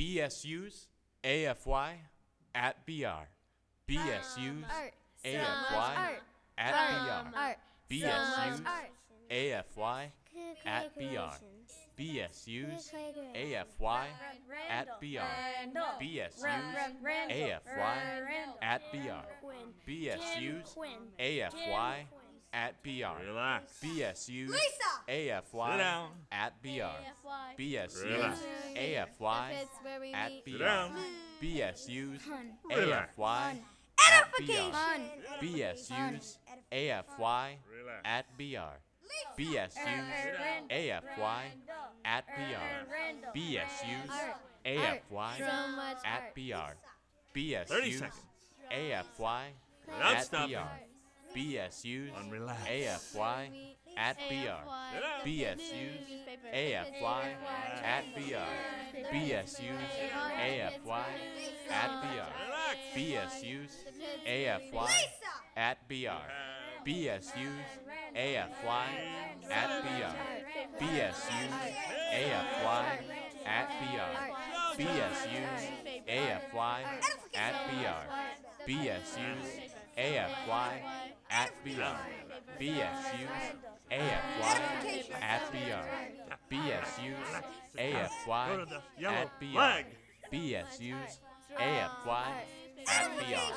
BSUs AFY at BR. BSUs AFY at BR. BSUs AFY at BR. BSUs AFY at BR. BSUs AFY at BR. BSUs AFY at BR. Relax. BSUs AFY Sit down. at BR. BSUs Relax. AFY at Sit BR. down. BSUs Relax. AFY at BR. BSUs AFY at BR. BSUs AFY at BR. BSUs AFY at BR. 30 BSUs seconds. AFY Without at stopping. BR. BSUs And relax. AFY at BR. BSUs AFY at BR. BSUs AFY at BR. BSUs AFY at BR. BSUs AFY at BR. BSUs AFY at BR. BSUs AFY at BR. BSUs AFY at BR. BSUs AFY at BR. BSUs AFY Go to the yellow at BR. flag. BSUs AFY at BR.